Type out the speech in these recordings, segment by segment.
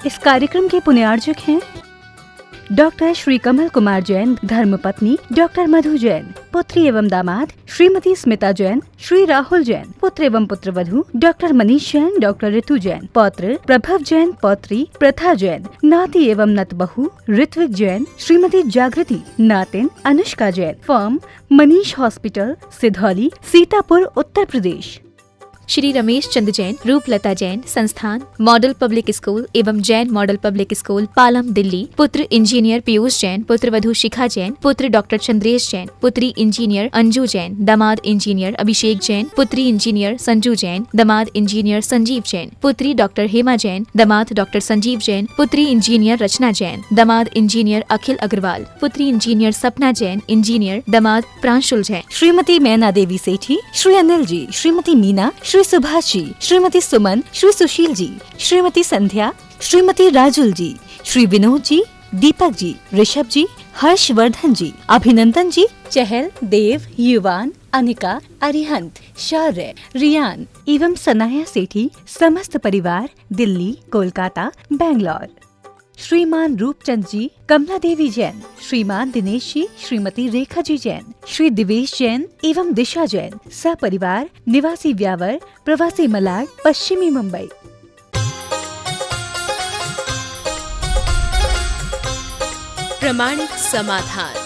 इस कार्यक्रम के पुण्यार्जक हैं डॉक्टर श्री कमल कुमार जैन, धर्मपत्नी डॉक्टर मधु जैन, पुत्री एवं दामाद श्रीमती स्मिता जैन, श्री राहुल जैन, पुत्र एवं पुत्रवधू डॉक्टर मनीष जैन, डॉक्टर ऋतु जैन, पौत्र प्रभव जैन, पौत्री प्रथा जैन, नाती एवं नतबहू ऋत्विक जैन, श्रीमती जागृति, नातिन अनुष्का जैन, फर्म मनीष हॉस्पिटल, सिधौली, सीतापुर, उत्तर प्रदेश। श्री रमेश चंद जैन, रूपलता जैन, संस्थान मॉडल पब्लिक स्कूल एवं Jain model public school, Palam, Delhi. पुत्र इंजीनियर पीयूष जैन, पुत्रवधू शिखा जैन, पुत्र डॉक्टर चंद्रेश जैन, पुत्री इंजीनियर अंजू जैन, दामाद इंजीनियर अभिषेक जैन, पुत्री इंजीनियर संजू जैन, दामाद इंजीनियर संजीव जैन, पुत्री डॉक्टर हेमा जैन, दामाद डॉक्टर संजीव जैन, पुत्री इंजीनियर रचना जैन, दामाद इंजीनियर अखिल अग्रवाल, पुत्री इंजीनियर सपना जैन, इंजीनियर दामाद प्रांशुल जैन। श्रीमती मैना देवी सेठी, श्री अनिल जी, श्रीमती मीना, श्री सुभाष जी, श्रीमती सुमन, श्री सुशील जी, श्रीमती संध्या, श्रीमती राजुल जी, श्री विनोद जी, दीपक जी, ऋषभ जी, हर्षवर्धन जी, अभिनंदन जी, चहल, देव, युवान, अनिका, अरिहंत, शौर्य, रियान एवं सनाया सेठी, समस्त परिवार, दिल्ली, कोलकाता, बेंगलोर। श्रीमान रूपचंद जी, कमला देवी जैन, श्रीमान दिनेश जी, श्रीमती रेखा जी जैन, श्री दिवेश जैन एवं दिशा जैन, सपरिवार, निवासी व्यावर, प्रवासी मलाड, पश्चिमी मुंबई। प्रमाणिक समाधान।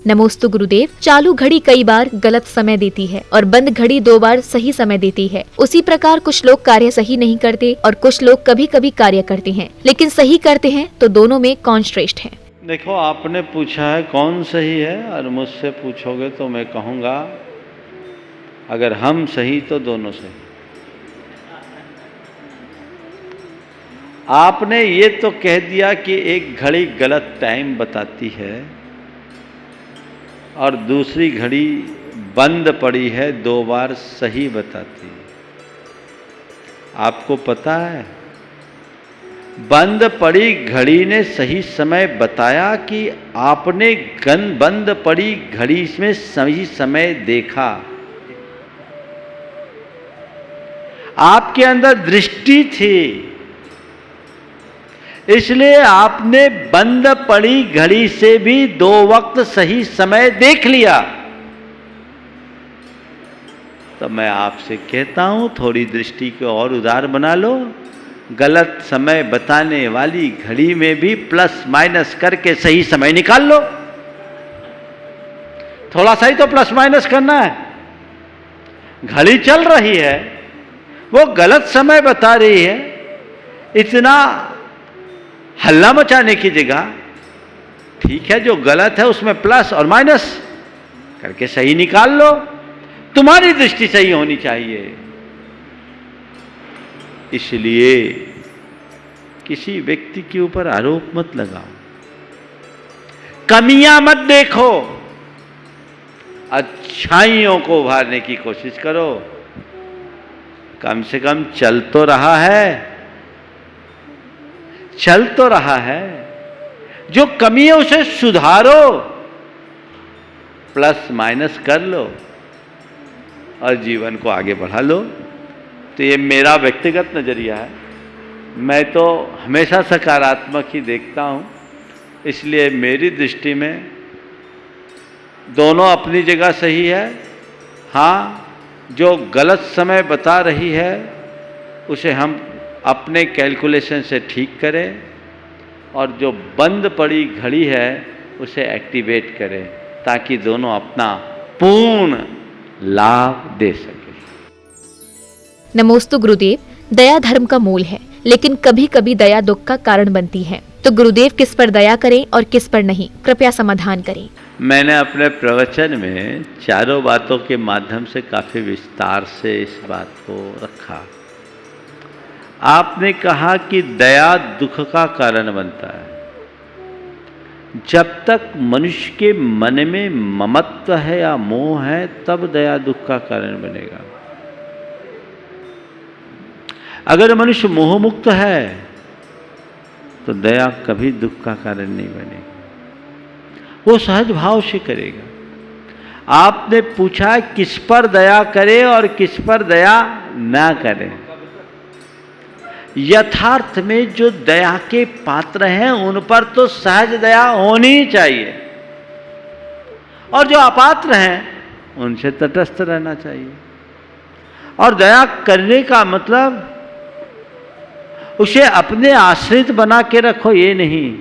नमोस्तु गुरुदेव। चालू घड़ी कई बार गलत समय देती है और बंद घड़ी 2 बार सही समय देती है। उसी प्रकार कुछ लोग कार्य सही नहीं करते और कुछ लोग कभी कभी कार्य करते हैं लेकिन सही करते हैं, तो दोनों में कौन श्रेष्ठ है? देखो, आपने पूछा है कौन सही है, और मुझसे पूछोगे तो मैं कहूँगा अगर हम सही तो दोनों सही। आपने ये तो कह दिया कि एक घड़ी गलत टाइम बताती है और दूसरी घड़ी बंद पड़ी है 2 बार सही बताती है। आपको पता है बंद पड़ी घड़ी ने सही समय बताया कि आपने बंद पड़ी घड़ी में सही समय देखा? आपके अंदर दृष्टि थी, इसलिए आपने बंद पड़ी घड़ी से भी 2 वक्त सही समय देख लिया। तो मैं आपसे कहता हूं थोड़ी दृष्टि को और उदार बना लो। गलत समय बताने वाली घड़ी में भी प्लस माइनस करके सही समय निकाल लो। थोड़ा सा ही तो प्लस माइनस करना है। घड़ी चल रही है, वो गलत समय बता रही है, इतना हल्ला मचाने की जगह ठीक है जो गलत है उसमें प्लस और माइनस करके सही निकाल लो। तुम्हारी दृष्टि सही होनी चाहिए। इसलिए किसी व्यक्ति के ऊपर आरोप मत लगाओ, कमियां मत देखो, अच्छाइयों को उभारने की कोशिश करो। कम से कम चल तो रहा है, चल तो रहा है। जो कमी है उसे सुधारो, प्लस माइनस कर लो और जीवन को आगे बढ़ा लो। तो ये मेरा व्यक्तिगत नजरिया है। मैं तो हमेशा सकारात्मक ही देखता हूँ, इसलिए मेरी दृष्टि में दोनों अपनी जगह सही है। हाँ, जो गलत समय बता रही है उसे हम अपने कैलकुलेशन से ठीक करें और जो बंद पड़ी घड़ी है उसे एक्टिवेट करें ताकि दोनों अपना पूर्ण लाभ दे सके। नमोस्तु गुरुदेव। दया धर्म का मूल है, लेकिन कभी कभी दया दुख का कारण बनती है। तो गुरुदेव किस पर दया करें और किस पर नहीं, कृपया समाधान करें। मैंने अपने प्रवचन में चारों बातों के माध्यम से काफी विस्तार से इस बात को रखा। आपने कहा कि दया दुख का कारण बनता है। जब तक मनुष्य के मन में ममत्व है या मोह है तब दया दुख का कारण बनेगा। अगर मनुष्य मोह मुक्त है तो दया कभी दुख का कारण नहीं बनेगा, वो सहज भाव से करेगा। आपने पूछा किस पर दया करे और किस पर दया ना करे। यथार्थ में जो दया के पात्र हैं उन पर तो सहज दया होनी ही चाहिए, और जो अपात्र हैं उनसे तटस्थ रहना चाहिए। और दया करने का मतलब उसे अपने आश्रित बना के रखो, ये नहीं,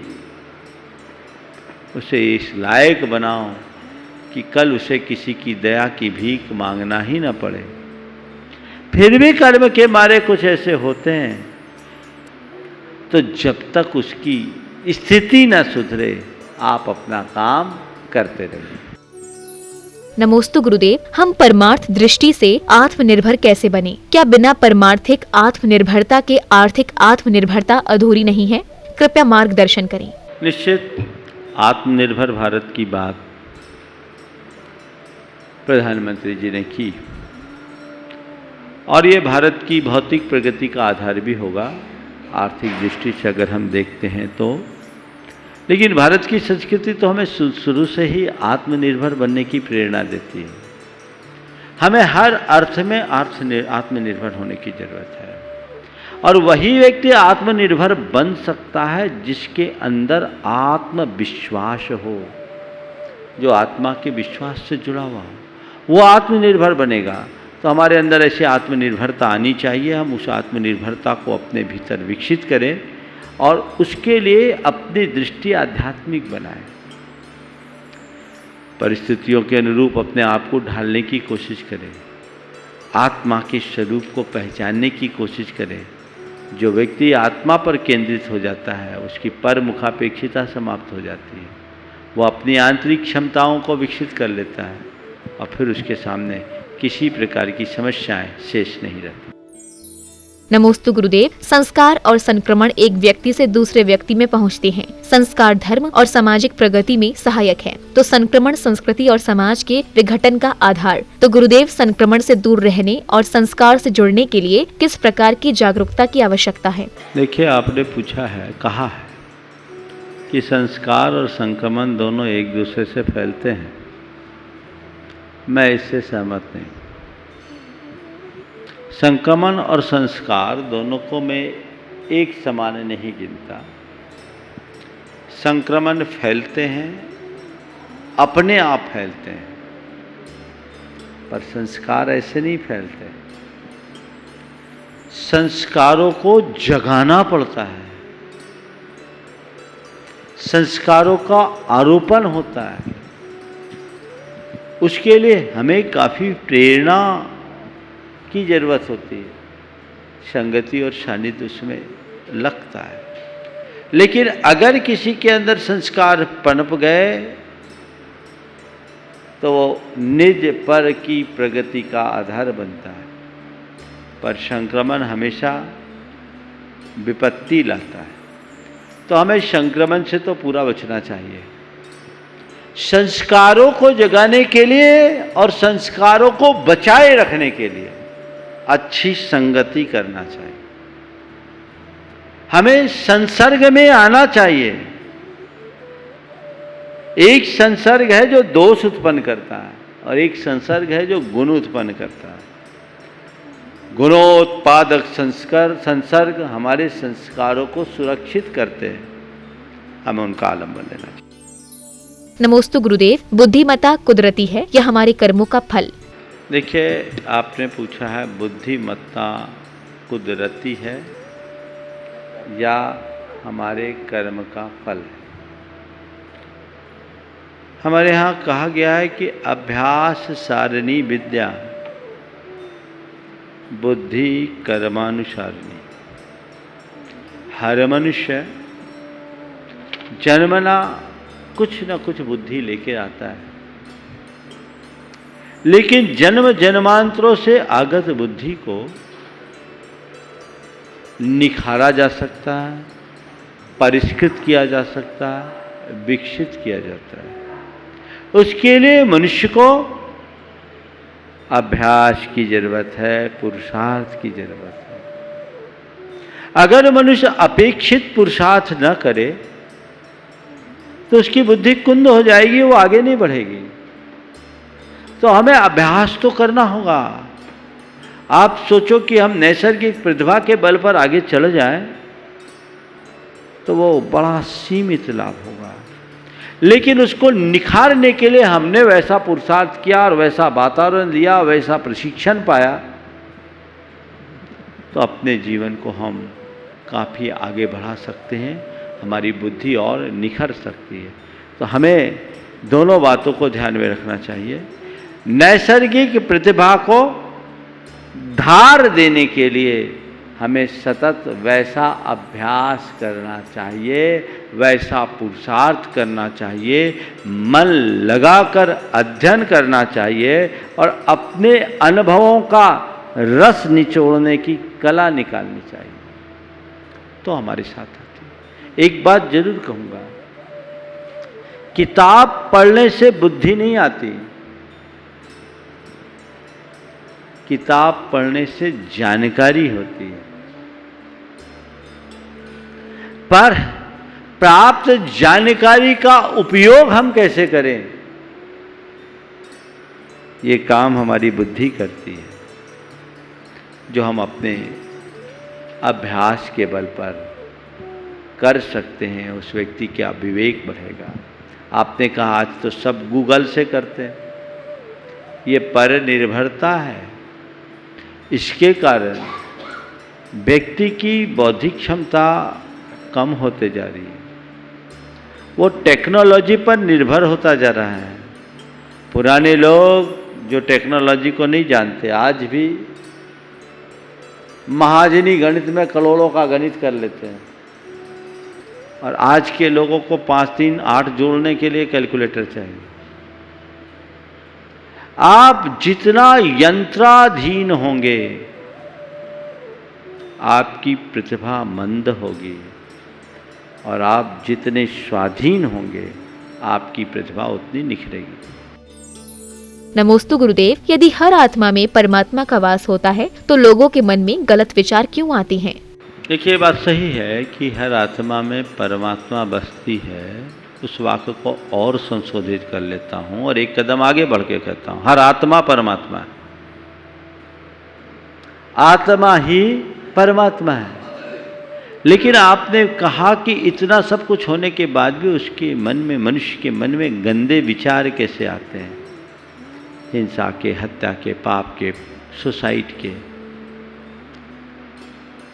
उसे इस लायक बनाओ कि कल उसे किसी की दया की भीख मांगना ही ना पड़े। फिर भी कर्म के मारे कुछ ऐसे होते हैं, तो जब तक उसकी स्थिति न सुधरे आप अपना काम करते रहिए। नमोस्तु गुरुदेव, हम परमार्थ दृष्टि से आत्मनिर्भर कैसे बने? क्या बिना परमार्थिक आत्मनिर्भरता के आर्थिक आत्मनिर्भरता अधूरी नहीं है? कृपया मार्गदर्शन करें। निश्चित आत्मनिर्भर भारत की बात प्रधानमंत्री जी ने की, और ये भारत की भौतिक प्रगति का आधार भी होगा आर्थिक दृष्टि से अगर हम देखते हैं तो। लेकिन भारत की संस्कृति तो हमें शुरू से ही आत्मनिर्भर बनने की प्रेरणा देती है। हमें हर अर्थ में आत्मनिर्भर होने की जरूरत है, और वही व्यक्ति आत्मनिर्भर बन सकता है जिसके अंदर आत्मविश्वास हो, जो आत्मा के विश्वास से जुड़ा हुआ हो, वो आत्मनिर्भर बनेगा। तो हमारे अंदर ऐसी आत्मनिर्भरता आनी चाहिए। हम उस आत्मनिर्भरता को अपने भीतर विकसित करें और उसके लिए अपनी दृष्टि आध्यात्मिक बनाएं। परिस्थितियों के अनुरूप अपने आप को ढालने की कोशिश करें, आत्मा के स्वरूप को पहचानने की कोशिश करें। जो व्यक्ति आत्मा पर केंद्रित हो जाता है उसकी परमुखापेक्षिता समाप्त हो जाती है, वो अपनी आंतरिक क्षमताओं को विकसित कर लेता है और फिर उसके सामने किसी प्रकार की समस्याएं शेष नहीं रहती। नमोस्तु गुरुदेव, संस्कार और संक्रमण एक व्यक्ति से दूसरे व्यक्ति में पहुंचते हैं। संस्कार धर्म और सामाजिक प्रगति में सहायक है, तो संक्रमण संस्कृति और समाज के विघटन का आधार। तो गुरुदेव, संक्रमण से दूर रहने और संस्कार से जुड़ने के लिए किस प्रकार की जागरूकता की आवश्यकता है? देखिए, आपने पूछा है, कहा है कि संस्कार और संक्रमण दोनों एक दूसरे से फैलते हैं। मैं इससे सहमत नहीं। संक्रमण और संस्कार दोनों को मैं एक समान नहीं गिनता। संक्रमण फैलते हैं, अपने आप फैलते हैं, पर संस्कार ऐसे नहीं फैलते। संस्कारों को जगाना पड़ता है, संस्कारों का आरोपण होता है। उसके लिए हमें काफ़ी प्रेरणा की जरूरत होती है, संगति और सानिध्य उसमें लगता है। लेकिन अगर किसी के अंदर संस्कार पनप गए तो वो निज पर की प्रगति का आधार बनता है, पर संक्रमण हमेशा विपत्ति लाता है। तो हमें संक्रमण से तो पूरा बचना चाहिए। संस्कारों को जगाने के लिए और संस्कारों को बचाए रखने के लिए अच्छी संगति करना चाहिए। हमें संसर्ग में आना चाहिए। एक संसर्ग है जो दोष उत्पन्न करता है और एक संसर्ग है जो गुण उत्पन्न करता है। गुणोत्पादक संसर्ग हमारे संस्कारों को सुरक्षित करते हैं, हमें उनका आलंबन लेना चाहिए। नमोस्तु गुरुदेव, बुद्धिमत्ता कुदरती है या हमारे कर्मों का फल? देखिए, आपने पूछा है बुद्धिमत्ता कुदरती है या हमारे कर्म का फल है। हमारे यहाँ कहा गया है कि अभ्यास सारिणी विद्या बुद्धि कर्मानुसारिणी। हर मनुष्य जन्मना कुछ न कुछ बुद्धि लेके आता है, लेकिन जन्म जन्मांतरों से आगत बुद्धि को निखारा जा सकता है, परिष्कृत किया जा सकता है, विकसित किया जाता है। उसके लिए मनुष्य को अभ्यास की जरूरत है, पुरुषार्थ की जरूरत है। अगर मनुष्य अपेक्षित पुरुषार्थ न करे तो उसकी बुद्धि कुंद हो जाएगी, वो आगे नहीं बढ़ेगी। तो हमें अभ्यास तो करना होगा, आप सोचो कि हम नैसर्गिक प्रतिभा के बल पर आगे चले जाएं तो वो बड़ा सीमित लाभ होगा, लेकिन उसको निखारने के लिए हमने वैसा पुरुषार्थ किया और वैसा वातावरण दिया, वैसा प्रशिक्षण पाया, तो अपने जीवन को हम काफ़ी आगे बढ़ा सकते हैं, हमारी बुद्धि और निखर सकती है। तो हमें दोनों बातों को ध्यान में रखना चाहिए। नैसर्गिक प्रतिभा को धार देने के लिए हमें सतत वैसा अभ्यास करना चाहिए, वैसा पुरुषार्थ करना चाहिए, मन लगाकर अध्ययन करना चाहिए और अपने अनुभवों का रस निचोड़ने की कला निकालनी चाहिए, तो हमारे साथ आती है। एक बात जरूर कहूँगा, किताब पढ़ने से बुद्धि नहीं आती, किताब पढ़ने से जानकारी होती है। पर प्राप्त जानकारी का उपयोग हम कैसे करें, ये काम हमारी बुद्धि करती है, जो हम अपने अभ्यास के बल पर कर सकते हैं। उस व्यक्ति का विवेक बढ़ेगा। आपने कहा आज तो सब गूगल से करते हैं, ये पर निर्भरता है। इसके कारण व्यक्ति की बौद्धिक क्षमता कम होते जा रही है, वो टेक्नोलॉजी पर निर्भर होता जा रहा है। पुराने लोग जो टेक्नोलॉजी को नहीं जानते, आज भी महाजनी गणित में करोड़ों का गणित कर लेते हैं, और आज के लोगों को 5, 3, 8 जोड़ने के लिए कैलकुलेटर चाहिए। आप जितना यंत्राधीन होंगे, आपकी प्रतिभा मंद होगी, और आप जितने स्वाधीन होंगे, आपकी प्रतिभा उतनी निखरेगी। नमोस्तु गुरुदेव, यदि हर आत्मा में परमात्मा का वास होता है तो लोगों के मन में गलत विचार क्यों आते हैं? देखिए, ये बात सही है कि हर आत्मा में परमात्मा बसती है। उस वाक्य को और संशोधित कर लेता हूँ और एक कदम आगे बढ़ के कहता हूँ, हर आत्मा परमात्मा है, आत्मा ही परमात्मा है। लेकिन आपने कहा कि इतना सब कुछ होने के बाद भी उसके मन में, मनुष्य के मन में गंदे विचार कैसे आते हैं? हिंसा के, हत्या के, पाप के, सुसाइड के,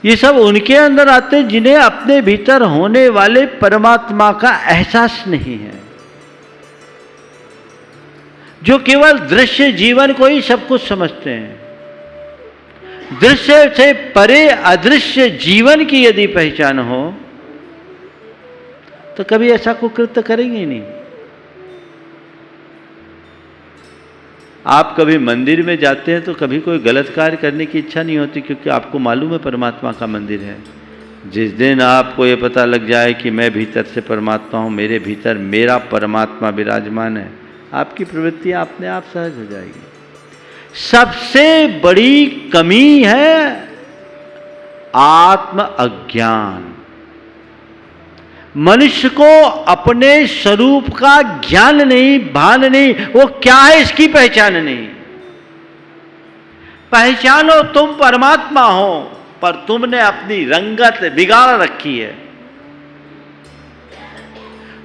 ये सब उनके अंदर आते हैं जिन्हें अपने भीतर होने वाले परमात्मा का एहसास नहीं है, जो केवल दृश्य जीवन को ही सब कुछ समझते हैं। दृश्य से परे अदृश्य जीवन की यदि पहचान हो तो कभी ऐसा कुकृत्य करेंगे ही नहीं। आप कभी मंदिर में जाते हैं तो कभी कोई गलत कार्य करने की इच्छा नहीं होती, क्योंकि आपको मालूम है परमात्मा का मंदिर है। जिस दिन आपको ये पता लग जाए कि मैं भीतर से परमात्मा हूँ, मेरे भीतर मेरा परमात्मा विराजमान है, आपकी प्रवृत्तियाँ अपने आप सहज हो जाएगी। सबसे बड़ी कमी है आत्म अज्ञान। मनुष्य को अपने स्वरूप का ज्ञान नहीं, भान नहीं, वो क्या है इसकी पहचान नहीं। पहचानो तुम परमात्मा हो, पर तुमने अपनी रंगत बिगाड़ रखी है।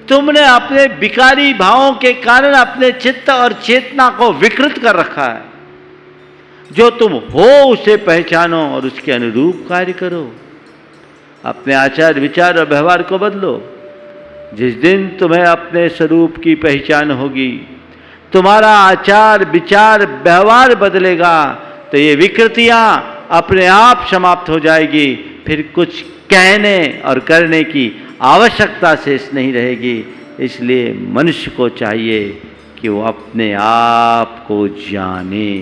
तुमने अपने विकारी भावों के कारण अपने चित्त और चेतना को विकृत कर रखा है। जो तुम हो उसे पहचानो और उसके अनुरूप कार्य करो। अपने आचार, विचार और व्यवहार को बदलो। जिस दिन तुम्हें अपने स्वरूप की पहचान होगी, तुम्हारा आचार, विचार, व्यवहार बदलेगा, तो ये विकृतियां अपने आप समाप्त हो जाएगी। फिर कुछ कहने और करने की आवश्यकता शेष नहीं रहेगी। इसलिए मनुष्य को चाहिए कि वो अपने आप को जाने,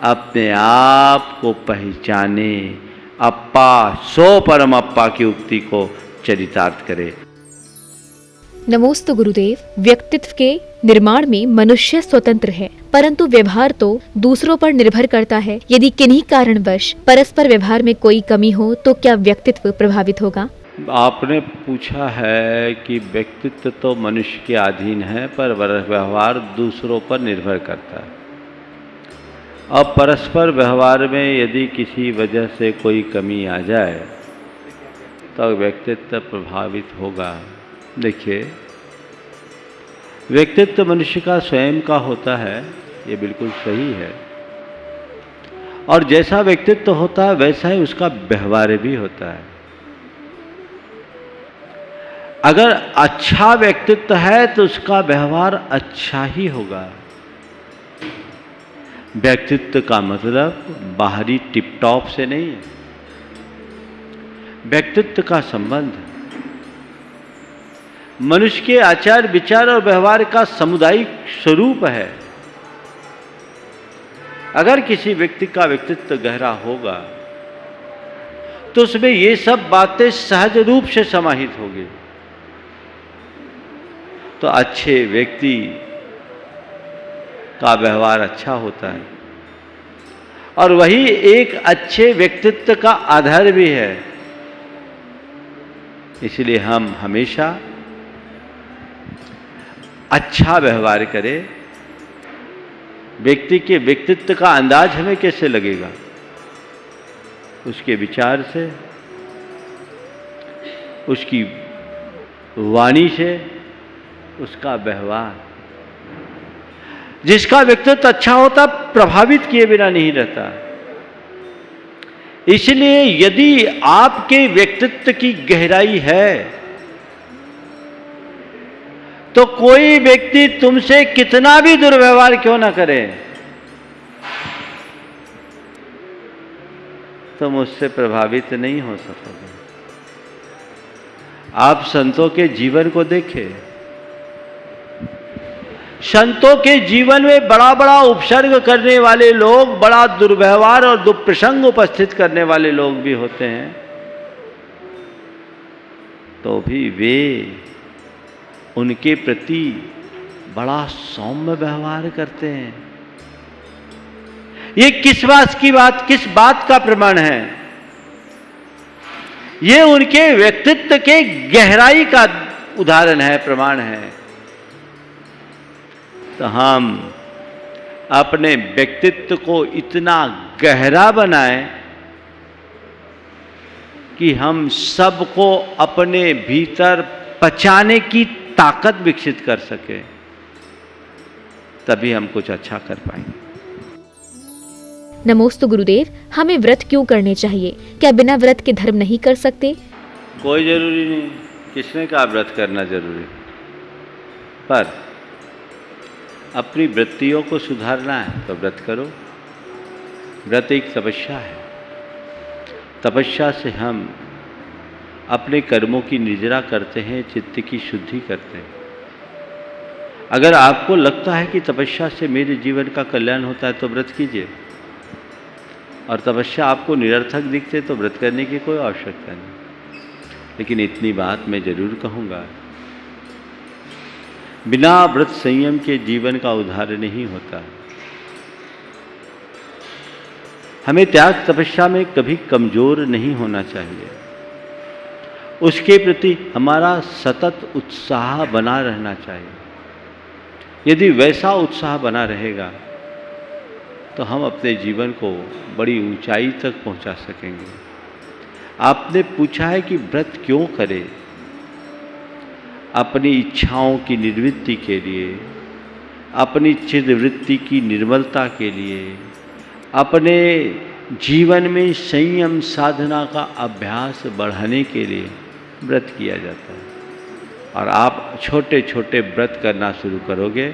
अपने आप को पहचाने, अप्पा सो परम अप्पा की उक्ति को चरितार्थ करे। नमोस्तु गुरुदेव, व्यक्तित्व के निर्माण में मनुष्य स्वतंत्र है, परंतु व्यवहार तो दूसरों पर निर्भर करता है। यदि किन्हीं कारणवश परस्पर व्यवहार में कोई कमी हो तो क्या व्यक्तित्व प्रभावित होगा? आपने पूछा है कि व्यक्तित्व तो मनुष्य के अधीन है, पर व्यवहार दूसरों पर निर्भर करता है। और परस्पर व्यवहार में यदि किसी वजह से कोई कमी आ जाए तो व्यक्तित्व प्रभावित होगा। देखिए, व्यक्तित्व मनुष्य का स्वयं का होता है, ये बिल्कुल सही है, और जैसा व्यक्तित्व होता है वैसा ही उसका व्यवहार भी होता है। अगर अच्छा व्यक्तित्व है तो उसका व्यवहार अच्छा ही होगा। व्यक्तित्व का मतलब बाहरी टिप टॉप से नहीं है। व्यक्तित्व का संबंध मनुष्य के आचार विचार और व्यवहार का सामुदायिक स्वरूप है। अगर किसी व्यक्ति का व्यक्तित्व गहरा होगा तो उसमें ये सब बातें सहज रूप से समाहित होगी। तो अच्छे व्यक्ति का व्यवहार अच्छा होता है और वही एक अच्छे व्यक्तित्व का आधार भी है। इसलिए हम हमेशा अच्छा व्यवहार करें। व्यक्ति के व्यक्तित्व का अंदाज हमें कैसे लगेगा? उसके विचार से, उसकी वाणी से, उसका व्यवहार। जिसका व्यक्तित्व अच्छा होता प्रभावित किए बिना नहीं रहता। इसलिए यदि आपके व्यक्तित्व की गहराई है तो कोई व्यक्ति तुमसे कितना भी दुर्व्यवहार क्यों ना करे, तुम उससे प्रभावित नहीं हो सकोगे। आप संतों के जीवन को देखें। संतों के जीवन में बड़ा बड़ा उपसर्ग करने वाले लोग, बड़ा दुर्व्यवहार और दुष्प्रसंग उपस्थित करने वाले लोग भी होते हैं, तो भी वे उनके प्रति बड़ा सौम्य व्यवहार करते हैं। ये किस बात का प्रमाण है? ये उनके व्यक्तित्व के गहराई का उदाहरण है, प्रमाण है। तो हम अपने व्यक्तित्व को इतना गहरा बनाएं कि हम सबको अपने भीतर पचाने की ताकत विकसित कर सके, तभी हम कुछ अच्छा कर पाएंगे। नमोस्तु गुरुदेव, हमें व्रत क्यों करने चाहिए? क्या बिना व्रत के धर्म नहीं कर सकते? कोई जरूरी नहीं। किसने कहा व्रत करना जरूरी? पर अपनी वृत्तियों को सुधारना है तो व्रत करो। व्रत एक तपस्या है। तपस्या से हम अपने कर्मों की निर्जरा करते हैं, चित्त की शुद्धि करते हैं। अगर आपको लगता है कि तपस्या से मेरे जीवन का कल्याण होता है तो व्रत कीजिए, और तपस्या आपको निरर्थक दिखते तो व्रत करने की कोई आवश्यकता नहीं। लेकिन इतनी बात मैं जरूर कहूँगा, बिना व्रत संयम के जीवन का उद्धार नहीं होता। हमें त्याग तपस्या में कभी कमजोर नहीं होना चाहिए। उसके प्रति हमारा सतत उत्साह बना रहना चाहिए। यदि वैसा उत्साह बना रहेगा तो हम अपने जीवन को बड़ी ऊंचाई तक पहुंचा सकेंगे। आपने पूछा है कि व्रत क्यों करें? अपनी इच्छाओं की निवृत्ति के लिए, अपनी चित्तवृत्ति की निर्मलता के लिए, अपने जीवन में संयम साधना का अभ्यास बढ़ाने के लिए व्रत किया जाता है। और आप छोटे छोटे व्रत करना शुरू करोगे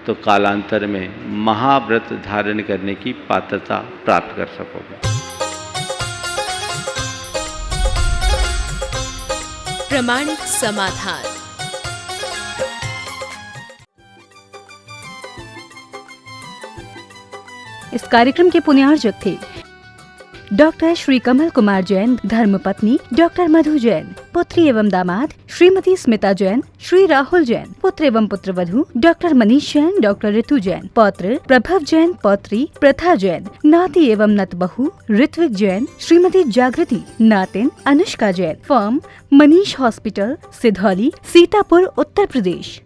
तो कालांतर में महाव्रत धारण करने की पात्रता प्राप्त कर सकोगे। प्रामाणिक समाधान। इस कार्यक्रम के पुण्यार्जक थे डॉक्टर श्री कमल कुमार जैन, धर्मपत्नी डॉक्टर मधु जैन, पुत्री एवं दामाद श्रीमती स्मिता जैन, श्री राहुल जैन, पुत्र एवं पुत्रवधू डॉक्टर मनीष जैन, डॉक्टर ऋतु जैन, पौत्र प्रभव जैन, पौत्री प्रथा जैन, नाती एवं नतबहू ऋत्विक जैन, श्रीमती जागृति, नातिन अनुष्का जैन, फर्म मनीष हॉस्पिटल, सिधौली, सीतापुर, उत्तर प्रदेश।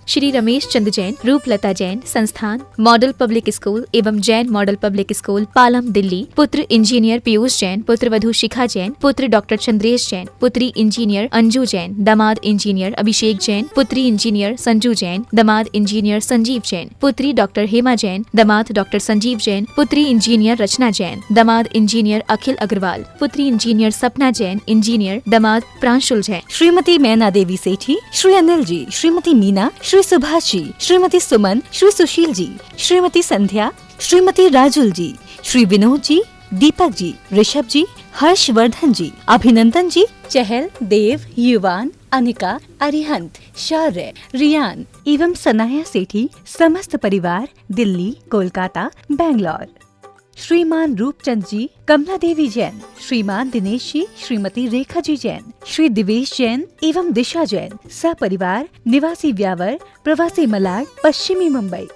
श्री रमेश चंद जैन, रूपलता जैन, संस्थान मॉडल पब्लिक स्कूल एवं Jain model public school, Palam, Delhi. पुत्र इंजीनियर पीयूष जैन, पुत्र वधू शिखा जैन, पुत्र डॉक्टर चंद्रेश जैन, पुत्री इंजीनियर अंजू जैन, दामाद इंजीनियर अभिषेक जैन, पुत्री इंजीनियर संजू जैन, दामाद इंजीनियर संजीव जैन, पुत्री डॉक्टर हेमा जैन, दामाद डॉक्टर संजीव जैन, पुत्री इंजीनियर रचना जैन, दामाद इंजीनियर अखिल अग्रवाल, पुत्री इंजीनियर सपना जैन, इंजीनियर, दामाद प्रांशुल जैन। श्रीमती मैना देवी सेठी, श्री अनिल जी, श्रीमती मीना, श्री सुभाष जी, श्रीमती सुमन, श्री सुशील जी, श्रीमती संध्या, श्रीमती राजुल जी, श्री विनोद जी, दीपक जी, ऋषभ जी, हर्षवर्धन जी, अभिनंदन जी, चहल, देव, युवान, अनिका, अरिहंत, शौर्य, रियान एवं सनाया सेठी समस्त परिवार दिल्ली, कोलकाता, बैंगलोर। श्रीमान रूपचंद जी, कमला देवी जैन, श्रीमान दिनेश जी, श्रीमती रेखा जी जैन, श्री दिवेश जैन एवं दिशा जैन, सपरिवार निवासी व्यावर, प्रवासी मलाड, पश्चिमी मुंबई।